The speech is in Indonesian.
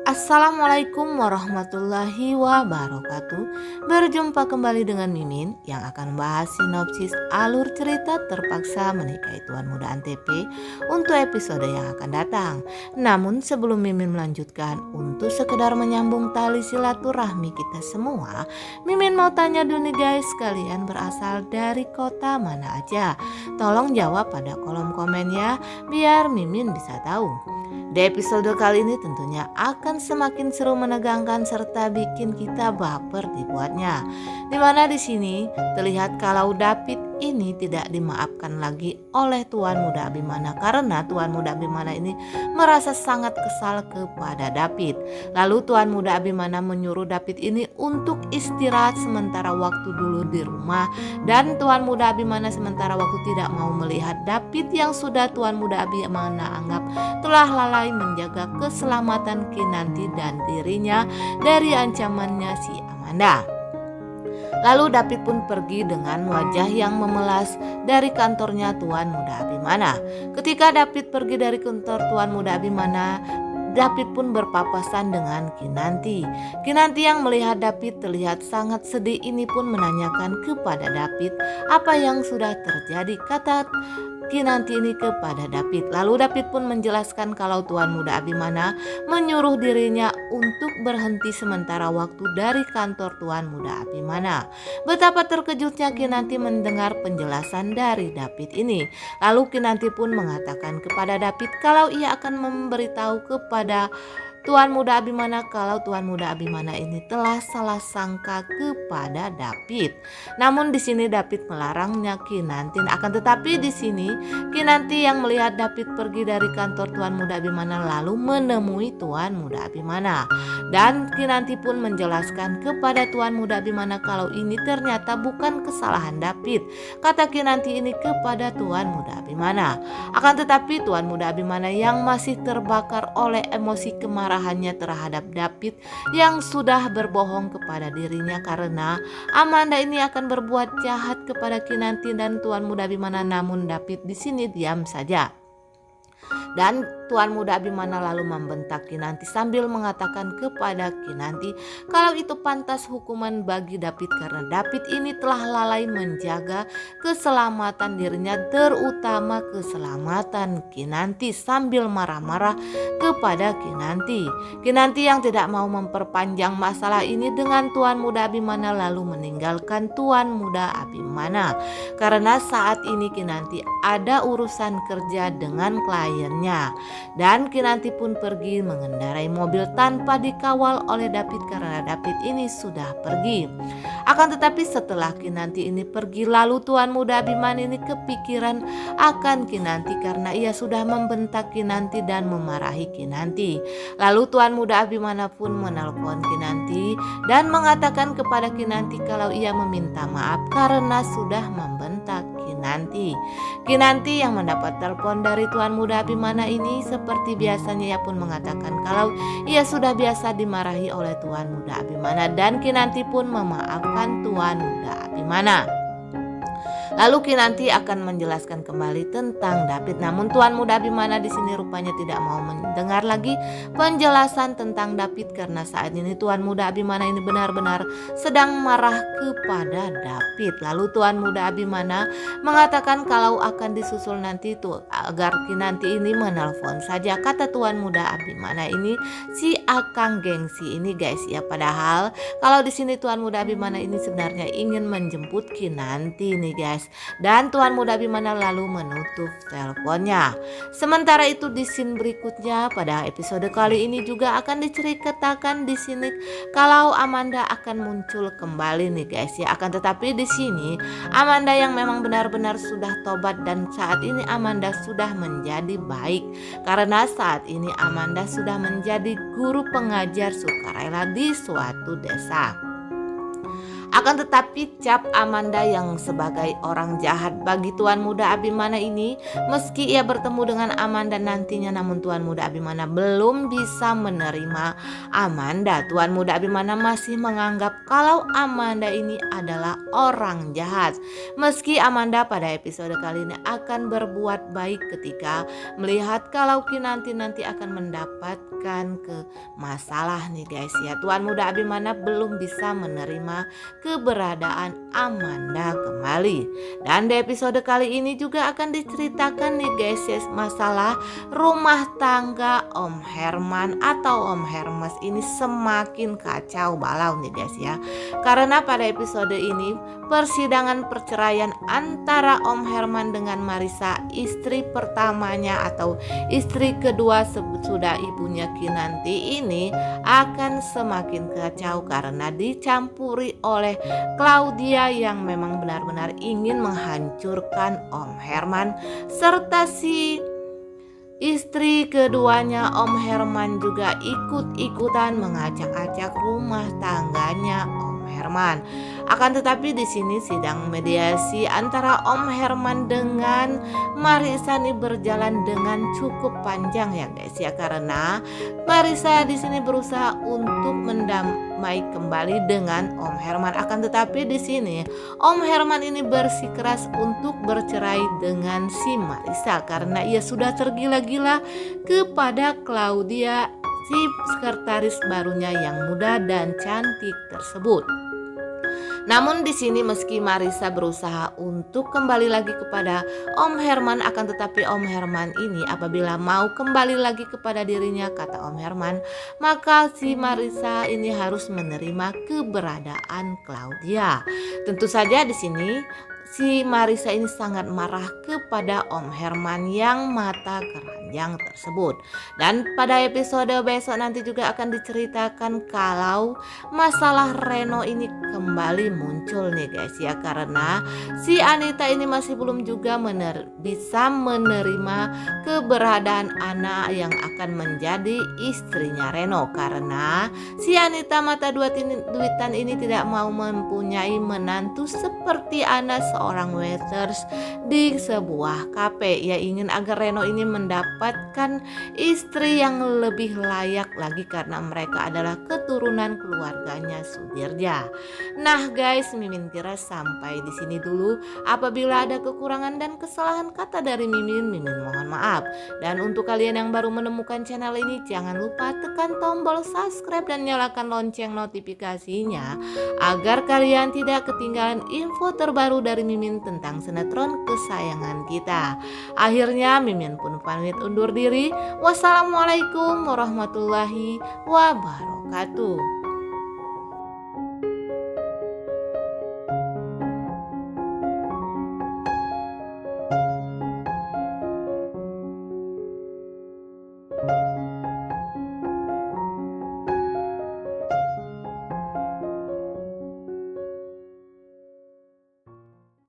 Assalamualaikum warahmatullahi wabarakatuh. Berjumpa kembali dengan Mimin yang akan membahas sinopsis alur cerita Terpaksa Menikahi Tuan Muda Antp untuk episode yang akan datang. Namun sebelum Mimin melanjutkan, untuk sekedar menyambung tali silaturahmi kita semua, Mimin mau tanya dulu nih guys, kalian berasal dari kota mana aja? Tolong jawab pada kolom komen ya, biar Mimin bisa tahu. Di episode kali ini tentunya akan semakin seru, menegangkan, serta bikin kita baper dibuatnya. Dimana di sini terlihat kalau David ini tidak dimaafkan lagi oleh Tuan Muda Abimana karena Tuan Muda Abimana ini merasa sangat kesal kepada David. Lalu Tuan Muda Abimana menyuruh David ini untuk istirahat sementara waktu dulu di rumah, dan Tuan Muda Abimana sementara waktu tidak mau melihat David yang sudah Tuan Muda Abimana anggap telah lalai menjaga keselamatan Kinanti dan dirinya dari ancamannya si Amanda. Lalu David pun pergi dengan wajah yang memelas dari kantornya Tuan Muda Abimana. Ketika David pergi dari kantor Tuan Muda Abimana, David pun berpapasan dengan Kinanti. Kinanti yang melihat David terlihat sangat sedih ini pun menanyakan kepada David apa yang sudah terjadi, kata Kinanti ini kepada David. Lalu David pun menjelaskan kalau Tuan Muda Abimana menyuruh dirinya untuk berhenti sementara waktu dari kantor Tuan Muda Abimana. Betapa terkejutnya Kinanti mendengar penjelasan dari David ini. Lalu Kinanti pun mengatakan kepada David kalau ia akan memberitahu kepada Tuan Muda Abimana kalau Tuan Muda Abimana ini telah salah sangka kepada David. Namun di sini David melarangnya Kinanti. Akan tetapi di sini Kinanti yang melihat David pergi dari kantor Tuan Muda Abimana lalu menemui Tuan Muda Abimana. Dan Kinanti pun menjelaskan kepada Tuan Muda Abimana kalau ini ternyata bukan kesalahan David, kata Kinanti ini kepada Tuan Muda Abimana. Akan tetapi Tuan Muda Abimana yang masih terbakar oleh emosi kemarahannya terhadap David yang sudah berbohong kepada dirinya karena Amanda ini akan berbuat jahat kepada Kinanti dan Tuan Muda Abimana. Namun David di sini diam saja. Dan Tuan Muda Abimana lalu membentak Kinanti sambil mengatakan kepada Kinanti kalau itu pantas hukuman bagi David karena David ini telah lalai menjaga keselamatan dirinya, terutama keselamatan Kinanti, sambil marah-marah kepada Kinanti. Kinanti yang tidak mau memperpanjang masalah ini dengan Tuan Muda Abimana lalu meninggalkan Tuan Muda Abimana karena saat ini Kinanti ada urusan kerja dengan kliennya. Dan Kinanti pun pergi mengendarai mobil tanpa dikawal oleh David karena David ini sudah pergi. Akan tetapi setelah Kinanti ini pergi, lalu Tuan Muda Abimana ini kepikiran akan Kinanti karena ia sudah membentak Kinanti dan memarahi Kinanti. Lalu Tuan Muda Abimana pun menelpon Kinanti dan mengatakan kepada Kinanti kalau ia meminta maaf karena sudah membentak Kinanti. Kinanti yang mendapat telepon dari Tuan Muda Abimana ini seperti biasanya ia pun mengatakan kalau ia sudah biasa dimarahi oleh Tuan Muda Abimana dan Kinanti pun memaafkan Tuan Muda Abimana. Lalu Kinanti akan menjelaskan kembali tentang David. Namun Tuan Muda Abimana di sini rupanya tidak mau mendengar lagi penjelasan tentang David karena saat ini Tuan Muda Abimana ini benar-benar sedang marah kepada David. Lalu Tuan Muda Abimana mengatakan kalau akan disusul nanti tuh agar Kinanti ini menelpon saja, kata Tuan Muda Abimana ini si akang gengsi ini guys ya. Padahal kalau di sini Tuan Muda Abimana ini sebenarnya ingin menjemput Kinanti nih guys. Dan Tuan Muda Abimana lalu menutup teleponnya. Sementara itu di scene berikutnya pada episode kali ini juga akan diceritakan di sini kalau Amanda akan muncul kembali nih guys ya. Akan tetapi di sini Amanda yang memang benar-benar sudah tobat dan saat ini Amanda sudah menjadi baik karena saat ini Amanda sudah menjadi guru pengajar sukarela di suatu desa. Akan tetapi cap Amanda yang sebagai orang jahat bagi Tuan Muda Abimana ini, meski ia bertemu dengan Amanda nantinya, namun Tuan Muda Abimana belum bisa menerima Amanda. Tuan Muda Abimana masih menganggap kalau Amanda ini adalah orang jahat. Meski Amanda pada episode kali ini akan berbuat baik ketika melihat kalau Kinanti nanti akan mendapatkan masalah nih guys ya. Tuan Muda Abimana belum bisa menerima keberadaan Amanda kembali. Dan di episode kali ini juga akan diceritakan nih guys ya, masalah rumah tangga Om Herman atau Om Hermes ini semakin kacau balau nih guys ya. Karena pada episode ini persidangan perceraian antara Om Herman dengan Marissa, istri pertamanya atau istri kedua sudah ibunya Kinanti ini, akan semakin kacau karena dicampuri oleh Claudia yang memang benar-benar ingin menghancurkan Om Herman, serta si istri keduanya Om Herman juga ikut-ikutan mengacak-acak rumah tangganya Om Herman. Akan tetapi di sini sidang mediasi antara Om Herman dengan Marissa ini berjalan dengan cukup panjang ya guys ya, karena Marissa di sini berusaha untuk mendamai kembali dengan Om Herman. Akan tetapi di sini Om Herman ini bersikeras untuk bercerai dengan si Marissa karena ia sudah tergila-gila kepada Claudia, si sekretaris barunya yang muda dan cantik tersebut. Namun di sini meski Marissa berusaha untuk kembali lagi kepada Om Herman, akan tetapi Om Herman ini apabila mau kembali lagi kepada dirinya, kata Om Herman, maka si Marissa ini harus menerima keberadaan Claudia. Tentu saja di sini si Marissa ini sangat marah kepada Om Herman yang mata keranjang tersebut. Dan pada episode besok nanti juga akan diceritakan kalau masalah Reno ini kembali muncul nih guys ya, karena si Anita ini masih belum juga bisa menerima keberadaan Ana yang akan menjadi istrinya Reno, karena si Anita mata duitan ini tidak mau mempunyai menantu seperti Ana, seorang waiters di sebuah kafe. Ia ingin agar Reno ini mendapatkan istri yang lebih layak lagi karena mereka adalah keturunan keluarganya Sudirja. Nah guys, Mimin kira sampai di sini dulu. Apabila ada kekurangan dan kesalahan kata dari Mimin mohon maaf. Dan untuk kalian yang baru menemukan channel ini, jangan lupa tekan tombol subscribe dan nyalakan lonceng notifikasinya agar kalian tidak ketinggalan info terbaru dari Mimin tentang sinetron kesayangan kita. Akhirnya Mimin pun pamit undur diri. Wassalamualaikum warahmatullahi wabarakatuh.